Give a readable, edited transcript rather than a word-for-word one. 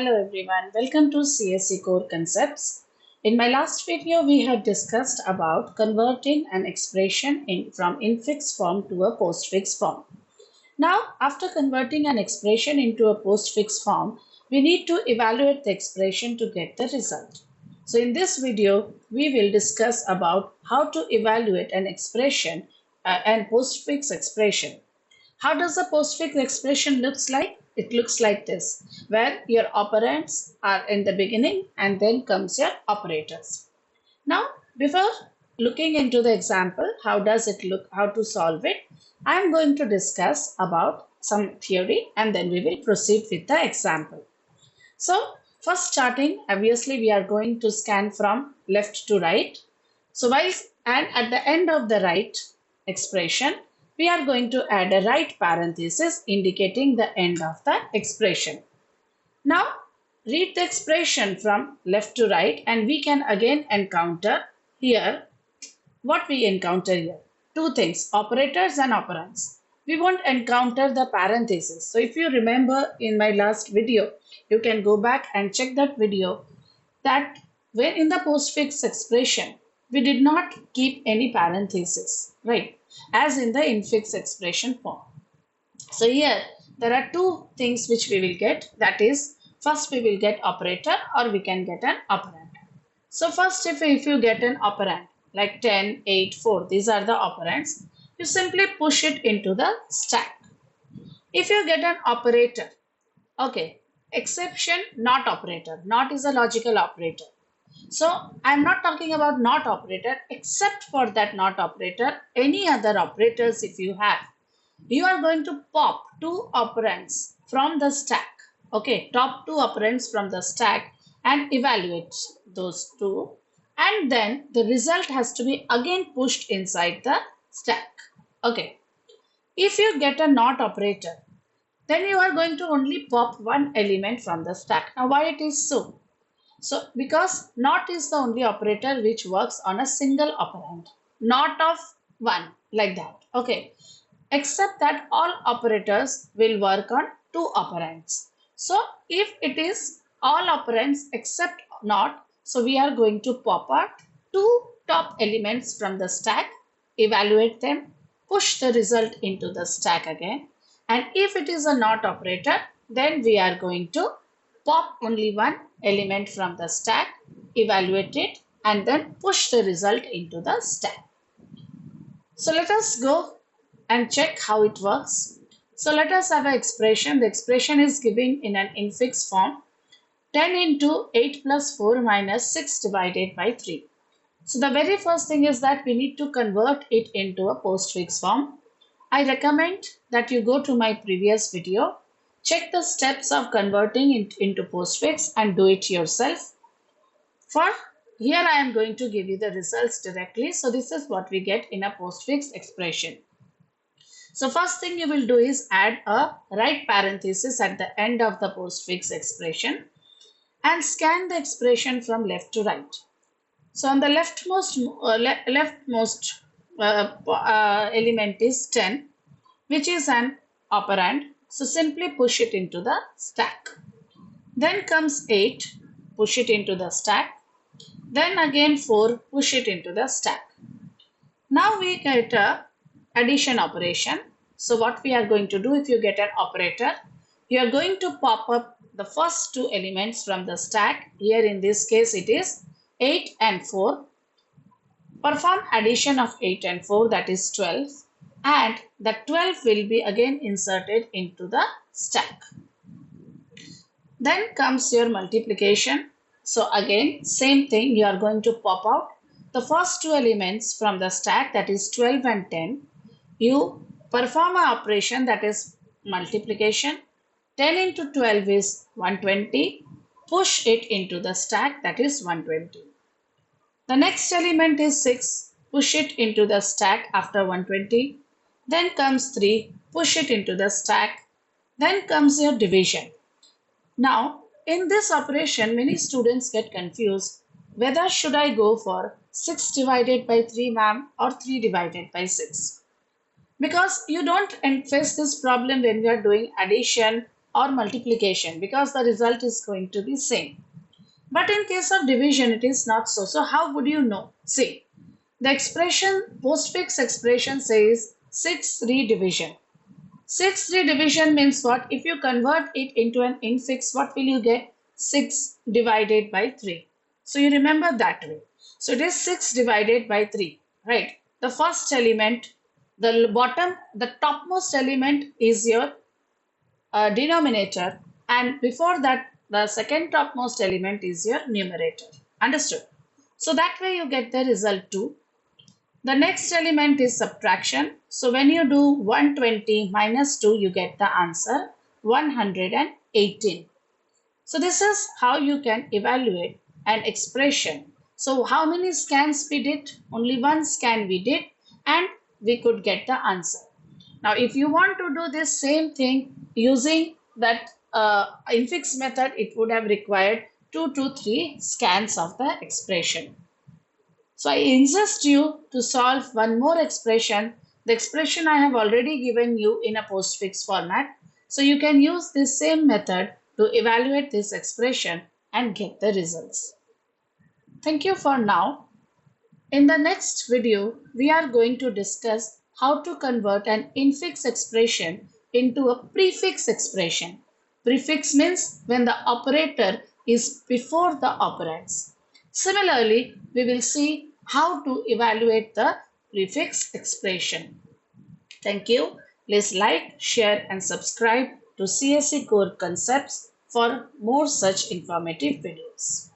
Hello everyone, welcome to CSE Core Concepts. In my last video, we had discussed about converting an expression from infix form to a postfix form. Now, after converting an expression into a postfix form, we need to evaluate the expression to get the result. So in this video, we will discuss about how to evaluate an expression and postfix expression. How does a postfix expression looks like? It looks like this, where your operands are in the beginning and then comes your operators. Now, before looking into the example, how does it look, how to solve it, I am going to discuss about some theory and then we will proceed with the example. So, first starting, obviously we are going to scan from left to right. So, and at the end of the right expression, we are going to add a right parenthesis indicating the end of the expression. Now, read the expression from left to right and we can again encounter here what we encounter here. Two things, operators and operands. We won't encounter the parenthesis. So if you remember in my last video, you can go back and check that video that when in the postfix expression, we did not keep any parenthesis, right? As in the infix expression form. So here there are two things which we will get. That is, first we will get operator or we can get an operand. So first if you get an operand like 10, 8, 4, these are the operands, you simply push it into the stack. If you get an operator, okay, exception not operator, not is a logical operator. So I'm not talking about not operator, except for that not operator, any other operators if you have, you are going to pop two operands from the stack. Okay, top two operands from the stack and evaluate those two. And then the result has to be again pushed inside the stack. Okay, if you get a not operator, then you are going to only pop one element from the stack. Now why it is so? So because not is the only operator which works on a single operand, not of one, like that. Okay, except that all operators will work on two operands. So if it is all operands except not, so we are going to pop out two top elements from the stack, evaluate them, push the result into the stack again, and if it is a not operator, then we are going to pop only one element from the stack, evaluate it, and then push the result into the stack. So let us go and check how it works. So let us have an expression. The expression is given in an infix form, 10 into 8 plus 4 minus 6 divided by 3. So the very first thing is that we need to convert it into a postfix form. I recommend that you go to my previous video, check the steps of converting it into postfix and do it yourself. For here I am going to give you the results directly. So this is what we get in a postfix expression. So first thing you will do is add a right parenthesis at the end of the postfix expression and scan the expression from left to right. So on the leftmost element is 10, which is an operand. So simply push it into the stack. Then comes 8, push it into the stack. Then again 4, push it into the stack. Now we get a addition operation. So what we are going to do, if you get an operator, you are going to pop up the first two elements from the stack. Here in this case it is 8 and 4. Perform addition of 8 and 4, that is 12, and the 12 will be again inserted into the stack. Then comes your multiplication. So again same thing, you are going to pop out the first two elements from the stack, that is 12 and 10. You perform an operation, that is multiplication. 10 into 12 is 120. Push it into the stack, that is 120. The next element is 6. Push it into the stack after 120. Then comes 3. Push it into the stack. Then comes your division. Now, in this operation, many students get confused whether should I go for 6 divided by 3 ma'am or 3 divided by 6. Because you don't face this problem when you are doing addition or multiplication, because the result is going to be same. But in case of division, it is not so. So how would you know? See, the expression, postfix expression says 6-3 division. 6-3 division means what? If you convert it into an infix, what will you get? 6 divided by 3. So you remember that way. So it is 6 divided by 3, right? The first element, the topmost element is your denominator, and before that the second topmost element is your numerator. Understood? So that way you get the result 2. The next element is subtraction. So when you do 120 minus 2, you get the answer 118. So this is how you can evaluate an expression. So how many scans we did? Only one scan we did, and we could get the answer. Now if you want to do this same thing using that infix method, it would have required 2 to 3 scans of the expression. So I insist you to solve one more expression. The expression I have already given you in a postfix format. So you can use this same method to evaluate this expression and get the results. Thank you for now. In the next video, we are going to discuss how to convert an infix expression into a prefix expression. Prefix means when the operator is before the operands. Similarly, we will see how to evaluate the prefix expression. Thank you. Please like, share and subscribe to CSE Core Concepts for more such informative videos.